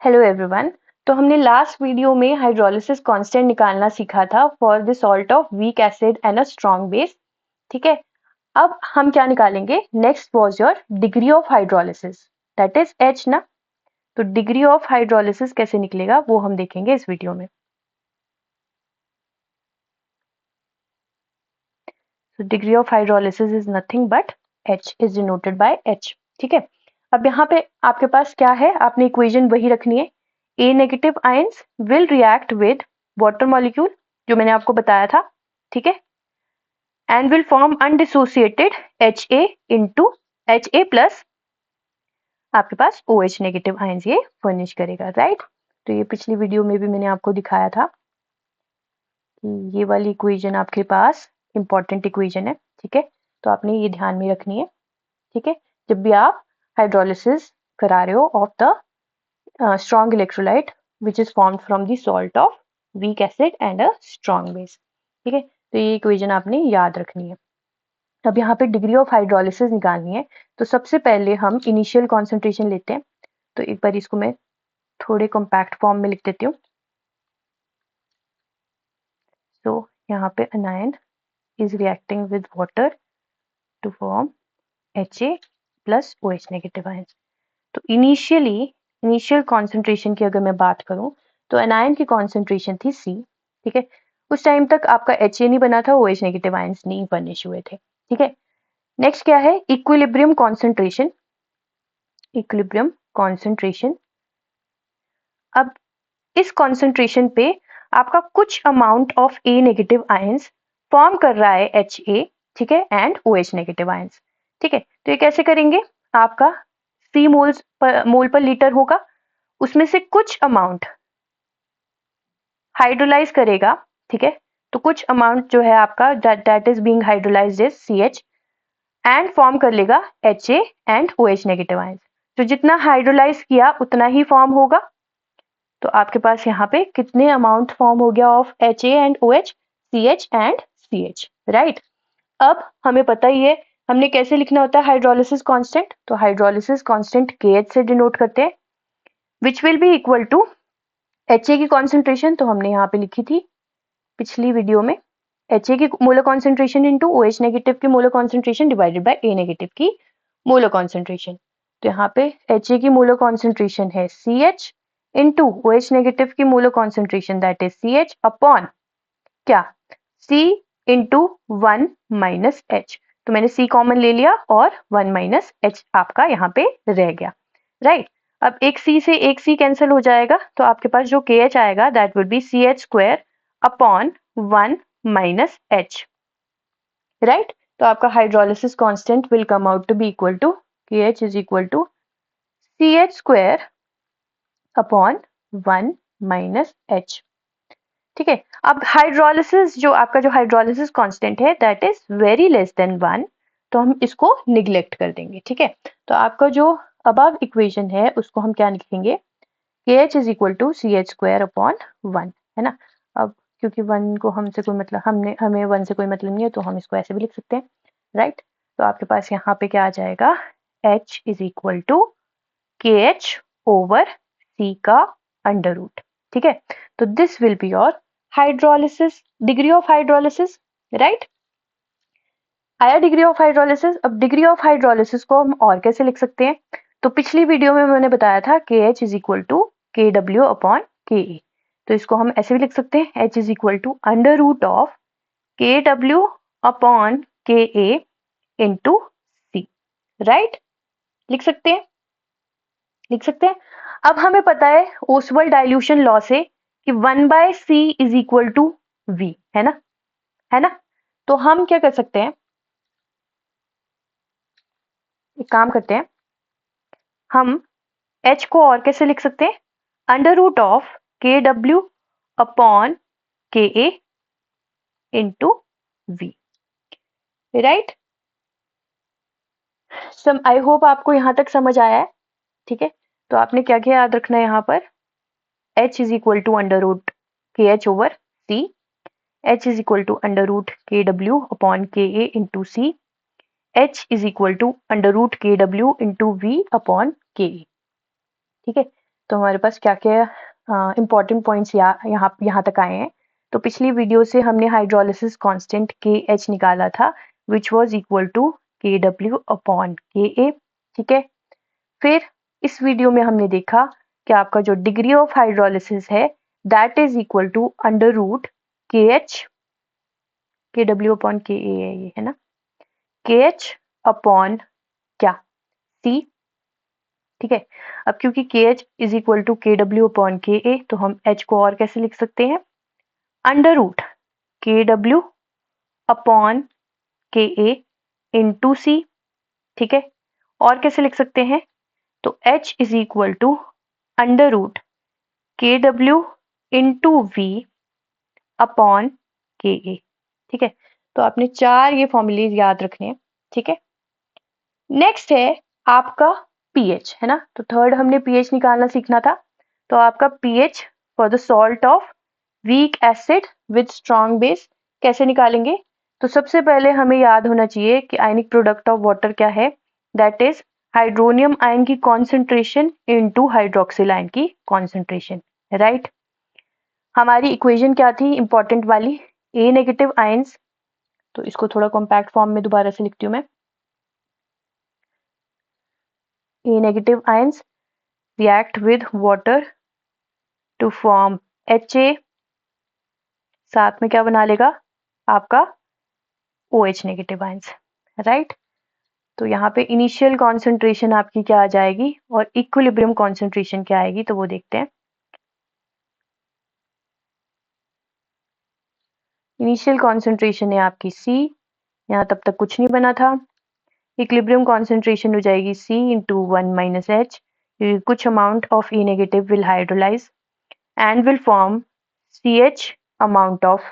Hello everyone. तो हमने last video में हाइड्रोलिसिस कांस्टेंट निकालना सीखा था for the salt of weak acid and a strong base. ठीक है, अब हम क्या निकालेंगे? Next was your degree of hydrolysis, that is H ना। तो डिग्री ऑफ हाइड्रोलिसिस कैसे निकलेगा वो हम देखेंगे इस वीडियो में। तो degree of hydrolysis is nothing but H is denoted by H. ठीक है, अब यहाँ पे आपके पास क्या है, आपने इक्वेशन वही रखनी है। A negative ions will react with water molecule, जो मैंने आपको बताया था। ठीक है, and will form undissociated HA into HA plus आपके पास OH नेगेटिव आयंस ये फर्निश करेगा, राइट। तो ये पिछली वीडियो में भी मैंने आपको दिखाया था कि ये वाली इक्वेशन आपके पास इंपॉर्टेंट इक्वेशन है। ठीक है, तो आपने ये ध्यान में रखनी है। ठीक है, जब भी आप हाइड्रोलिसिस करा रहे हो of the strong electrolyte which is formed from the salt of weak acid and a strong base. ठीक है, तो ये इक्वेशन आपने याद रखनी है। अब यहाँ पे डिग्री ऑफ हाइड्रोलिसिस निकालनी है, तो सबसे पहले हम इनिशियल कॉन्सेंट्रेशन लेते हैं। तो एक बार इसको मैं थोड़े कॉम्पैक्ट फॉर्म में लिख देती हूँ। तो यहाँ पे anion is reacting with water to form HA plus OH negative ion. तो इनिशियल कॉन्सेंट्रेशन की अगर मैं बात करूं तो एनायन की कॉन्सेंट्रेशन थी C। ठीक है, उस टाइम तक आपका HA नहीं बना था, OH नेगेटिव आयंस नहीं फर्निश हुए थे। ठीक है, नेक्स्ट क्या है? Equilibrium concentration. इक्विलिब्रियम कॉन्सेंट्रेशन, अब इस कॉन्सेंट्रेशन पे आपका कुछ amount of A negative ions form कर रहा है HA, ठीक है, एंड OH नेगेटिव आयंस। ठीक है, तो ये कैसे करेंगे? आपका C मोल पर लीटर होगा, उसमें से कुछ अमाउंट हाइड्रोलाइज करेगा। ठीक है, तो कुछ अमाउंट जो है आपका that is being hydrolysed is CH and form कर लेगा HA and OH negative ions. तो जितना हाइड्रोलाइज किया उतना ही फॉर्म होगा। तो आपके पास यहाँ पे कितने अमाउंट फॉर्म हो गया of HA and OH? CH and CH, right. अब हमें पता ही है हमने कैसे लिखना होता है हाइड्रोलिसिस कांस्टेंट। तो हाइड्रोलिसिस कांस्टेंट KH से डिनोट करते हैं, which will be equal to HA की कॉन्सेंट्रेशन तो हमने यहाँ पे लिखी थी पिछली वीडियो में, HA की molar concentration into OH negative की molar concentration divided by A negative की मोलर कॉन्सेंट्रेशन। तो यहाँ पे HA की मोलर कॉन्सेंट्रेशन है CH इंटू OH नेगेटिव की molar concentration that is CH upon क्या? C into 1 minus H। तो मैंने C कॉमन ले लिया और 1 माइनस H आपका यहाँ पे रह गया, राइट। अब एक C से एक C कैंसिल हो जाएगा, तो आपके पास जो KH आएगा that would be CH square upon 1 minus H, right. तो आपका hydrolysis constant will come out to be equal to KH is equal to CH square upon 1 minus H। ठीक है, अब हाइड्रोलिसिस जो आपका जो हाइड्रोलिसिस कांस्टेंट है that is very less than 1, तो हम इसको निग्लेक्ट कर देंगे। ठीक है, तो आपका जो अबव इक्वेशन है उसको हम क्या लिखेंगे? KH is equal to CH square upon 1, है ना। अब क्योंकि 1 को हमसे कोई मतलब हमें 1 से कोई मतलब नहीं है, तो हम इसको ऐसे भी लिख सकते हैं, राइट। तो आपके पास यहाँ पे क्या आ जाएगा? H is equal to KH over C का अंडर रूट। ठीक है, तो this will be your hydrolysis, degree of hydrolysis, right. आया डिग्री ऑफ हाइड्रोलिसिस। अब डिग्री ऑफ हाइड्रोलिसिस को हम और कैसे लिख सकते हैं? तो पिछली वीडियो में मैंने बताया था KH is equal to KW upon KA। तो इसको हम ऐसे भी लिख सकते हैं, H is equal to under root of KW upon KA into C, right. लिख सकते हैं, लिख सकते हैं। अब हमें पता है ओसवाल्ड डाइल्यूशन लॉ से कि 1/C is equal to V, है ना, है ना। तो हम क्या कर सकते हैं, एक काम करते हैं, हम H को और कैसे लिख सकते हैं? Under root of KW upon KA into V, right. I hope आपको यहां तक समझ आया है। ठीक है, तो आपने क्या क्या याद रखना है यहाँ पर? H is equal to under root KH over C, H is equal to under root KW upon KA into C, H is equal to under root KW into V upon KA। ठीक है, तो हमारे पास क्या क्या important points यहाँ तक आए हैं। तो पिछली वीडियो से हमने हाइड्रोलिसिस कांस्टेंट KH निकाला था, which was equal to KW upon KA। ठीक है, फिर इस वीडियो में हमने देखा कि आपका जो डिग्री ऑफ हाइड्रोलिसिस है that is equal to under root KH, KW upon KA है ये, है ना, KH अपॉन क्या, C। ठीक है, अब क्योंकि KH is equal to KW upon KA, तो हम H को और कैसे लिख सकते हैं, under root KW upon KA into C। ठीक है, और कैसे लिख सकते हैं, तो H is equal to under root KW into V upon KA। ठीक है, तो आपने चार ये फॉर्मूलेज याद रखने हैं। ठीक है, नेक्स्ट है आपका pH, है ना। तो थर्ड हमने pH निकालना सीखना था। तो आपका pH for the salt of weak acid with strong base कैसे निकालेंगे, तो सबसे पहले हमें याद होना चाहिए कि आयनिक प्रोडक्ट ऑफ वाटर क्या है, दैट इज हाइड्रोनियम आयन की कॉन्सेंट्रेशन इनटू हाइड्रोक्सिल आयन की कॉन्सेंट्रेशन, राइट। हमारी इक्वेशन क्या थी इंपॉर्टेंट वाली, A नेगेटिव आयंस। तो इसको थोड़ा कॉम्पैक्ट फॉर्म में दोबारा से लिखती हूँ मैं, A negative ions react with water to form HA, साथ में क्या बना लेगा आपका OH नेगेटिव आयंस, राइट। तो यहाँ पे इनिशियल कॉन्सेंट्रेशन आपकी क्या आ जाएगी और इक्विलिब्रियम कॉन्सेंट्रेशन क्या आएगी, तो वो देखते हैं। इनिशियल कॉन्सेंट्रेशन है आपकी C, यहाँ तब तक कुछ नहीं बना था। इक्विलिब्रियम कॉन्सेंट्रेशन हो जाएगी C इंटू 1 माइनस H, कुछ amount of E negative will hydrolyse and will form CH amount of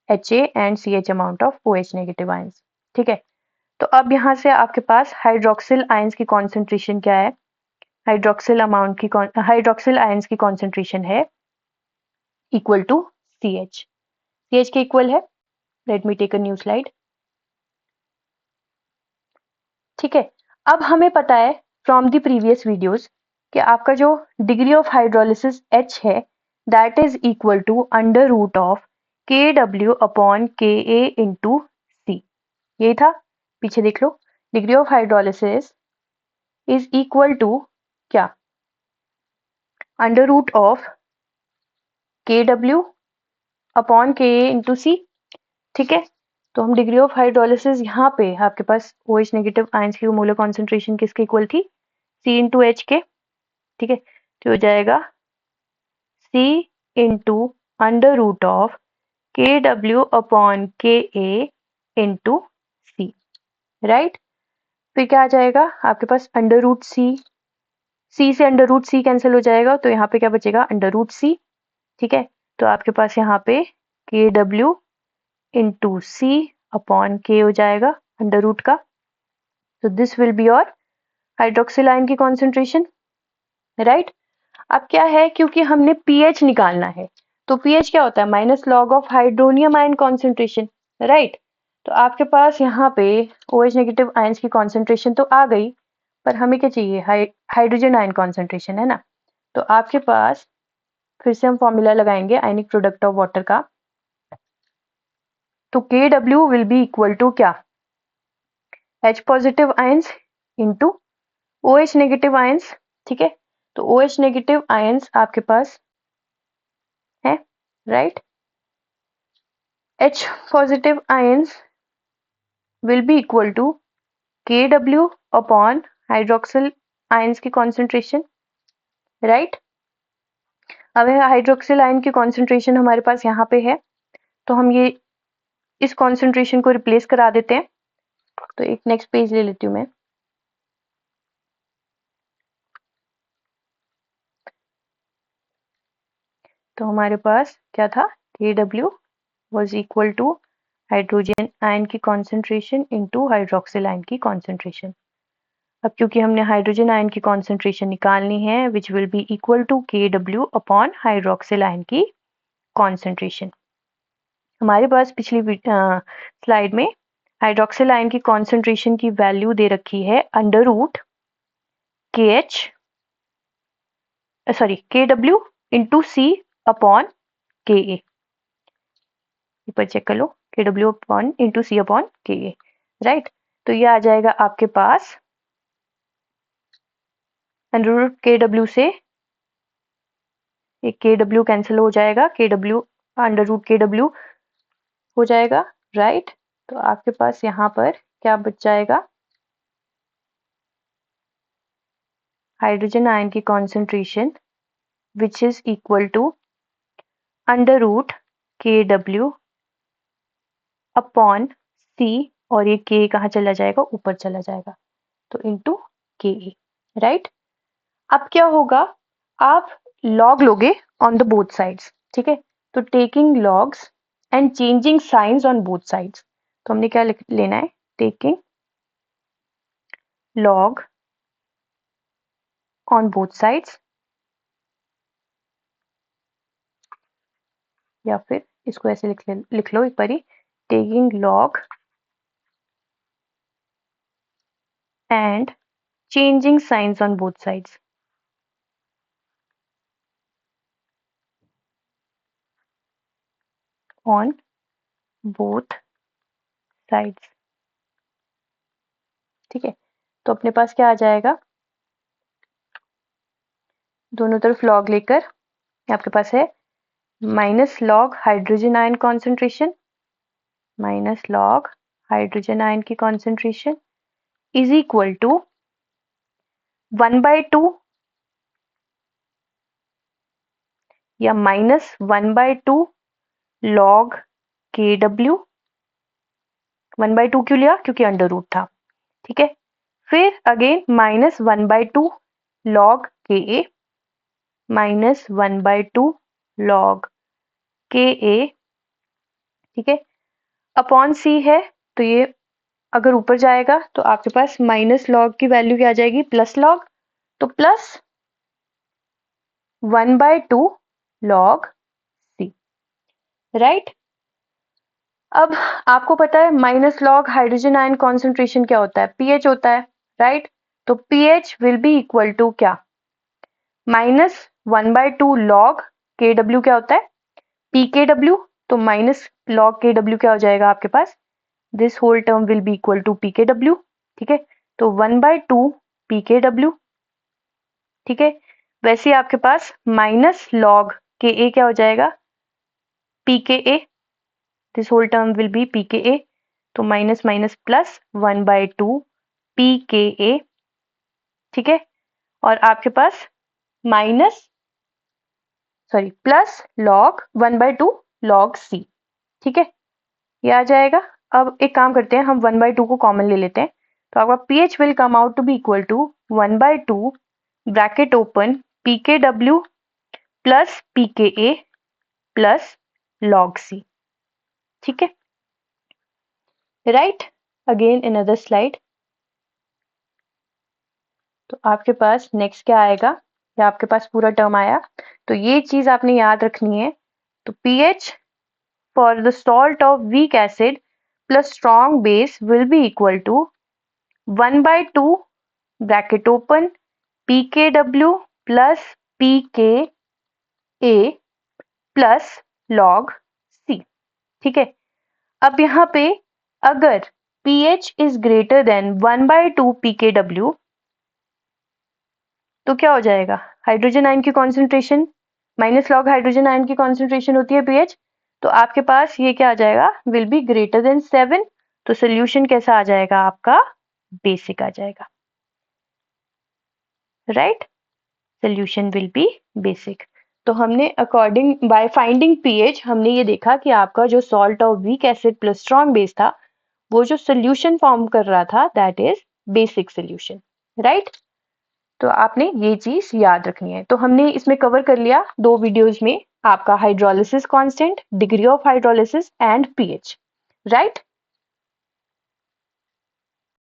HA and CH amount of OH negative ions। ठीक है, तो अब यहाँ से आपके पास हाइड्रोक्सिल आयंस की कॉन्सेंट्रेशन क्या है, हाइड्रोक्सिल आयंस की कॉन्सेंट्रेशन है इक्वल टू CH, CH के इक्वल है। Let me take a new slide. ठीक है, अब हमें पता है फ्रॉम द प्रीवियस वीडियोस कि आपका जो डिग्री ऑफ हाइड्रोलिसिस H है that is equal to under root of KW upon KA into C। यही था, पीछे देख लो, degree of hydrolysis is equal to क्या, under root of KW upon KA into C। ठीक है, तो हम डिग्री ऑफ हाइड्रोलिसिस यहाँ पे आपके पास OH नेगेटिव आयंस की मोलर कॉन्सेंट्रेशन किसके इक्वल थी, C इंटू H के। ठीक है, तो हो जाएगा C into under root of KW upon KA into C, right. फिर क्या आ जाएगा आपके पास अंडर रूट C से अंडर रूट C कैंसिल हो जाएगा, तो यहाँ पे क्या बचेगा अंडर रूट C। ठीक है, तो आपके पास यहाँ पे KW into C upon K हो जाएगा अंडर रूट का। तो this will be your hydroxyl ion की कॉन्सेंट्रेशन, राइट। अब क्या है, क्योंकि हमने pH निकालना है, तो pH क्या होता है, minus log of hydronium ion concentration, right. तो आपके पास यहाँ पे OH नेगेटिव आयंस की कॉन्सेंट्रेशन तो आ गई, पर हमें क्या चाहिए, हाइड्रोजन आयन कॉन्सेंट्रेशन, है ना। तो आपके पास फिर से हम फॉर्मूला लगाएंगे आयनिक प्रोडक्ट ऑफ वाटर का। तो KW will be equal to क्या, H positive ions into OH negative ions. ठीक है, तो OH नेगेटिव आयंस आपके पास है, right. H positive ions will be equal to KW upon hydroxyl ions की कॉन्सेंट्रेशन, राइट। अब हाइड्रोक्सिल आयन की कॉन्सेंट्रेशन हमारे पास यहाँ पे है, तो हम ये इस कॉन्सेंट्रेशन को रिप्लेस करा देते हैं। तो एक नेक्स्ट पेज ले लेती हूँ मैं। तो हमारे पास क्या था, KW was equal to hydrogen ion की कॉन्सेंट्रेशन इनटू हाइड्रोक्सिल आयन की कॉन्सेंट्रेशन। अब क्योंकि हमने हाइड्रोजन आयन की कॉन्सेंट्रेशन निकालनी है which will be equal to KW upon hydroxyl ion की कॉन्सेंट्रेशन। हमारे पास पिछली स्लाइड में हाइड्रोक्सिल आयन की कॉन्सेंट्रेशन की वैल्यू दे रखी है under root KH sorry KW into C upon KA, ऊपर चेक कर लो, KW upon into C upon KA, right. तो ये आ जाएगा आपके पास अंडर रूट KW से एक KW कैंसिल हो जाएगा, KW अंडर रूट KW हो जाएगा, राइट। तो आपके पास यहाँ पर क्या बच जाएगा, हाइड्रोजन आयन की concentration which is equal to under root KW upon C, और ये K कहाँ चला जाएगा, ऊपर चला जाएगा, तो इंटू KA, राइट। अब क्या होगा, आप लॉग लोगे ऑन द बोथ साइड्स, ठीक है। तो taking logs and changing science on both sides, तो हमने क्या लेना है, taking log on both sides, या फिर इसको ऐसे लिख लो एक बारी, taking log and changing signs on both sides. On both sides. ठीक है, तो अपने पास क्या आ जाएगा, दोनों तरफ लॉग लेकर आपके पास है minus log hydrogen ion concentration, minus log hydrogen ion की कॉन्सेंट्रेशन इज इक्वल टू 1/2 या माइनस 1/2 लॉग KW। 1/2 क्यों लिया, क्योंकि अंडर रूट था, ठीक है। फिर again minus 1/2 log KA, minus 1/2 log KA, ठीक है, अपॉन C है, तो ये अगर ऊपर जाएगा तो आपके पास माइनस लॉग की वैल्यू क्या आ जाएगी, प्लस लॉग, तो प्लस 1/2 लॉग C, राइट। अब आपको पता है minus log hydrogen ion concentration क्या होता है, pH होता है, राइट। तो pH will be equal to क्या, माइनस 1/2 लॉग KW क्या होता है, PKW, तो माइनस लॉग KW क्या हो जाएगा आपके पास, this whole term will be equal to PKW, ठीक है। तो 1/2 PKW, ठीक है। वैसे आपके पास माइनस लॉग KA क्या हो जाएगा, PKA, this whole term will be PKA, तो माइनस माइनस प्लस 1/2 PKA, ठीक है। और आपके पास minus sorry plus log 1/2 log C, ठीक है, ये आ जाएगा। अब एक काम करते हैं, हम 1/2 को कॉमन ले लेते हैं, तो आपका pH will come out to be equal to 1/2 bracket open PKW plus PKA plus log C, ठीक है, राइट। अगेन अनदर स्लाइड, तो आपके पास नेक्स्ट क्या आएगा, या आपके पास पूरा टर्म आया, तो ये चीज आपने याद रखनी है। तो pH for the salt of weak acid plus strong base will be equal to 1/2 bracket open PKW plus PKA plus log C, ठीक है। अब यहाँ पे अगर pH is greater than 1/2 PKW, तो क्या हो जाएगा, हाइड्रोजन आयन की concentration minus log hydrogen ion की कॉन्सेंट्रेशन होती है pH, तो आपके पास ये क्या आ जाएगा, विल बी ग्रेटर देन 7, तो सोल्यूशन कैसा आ जाएगा आपका, बेसिक आ जाएगा, right. Solution will be basic. तो हमने अकॉर्डिंग बाय फाइंडिंग pH हमने ये देखा कि आपका जो salt of weak acid plus strong base था, वो जो सोल्यूशन फॉर्म कर रहा था that is basic solution, right. तो आपने ये चीज याद रखनी है। तो हमने इसमें कवर कर लिया 2 वीडियोज में आपका hydrolysis constant, degree of hydrolysis and pH, right.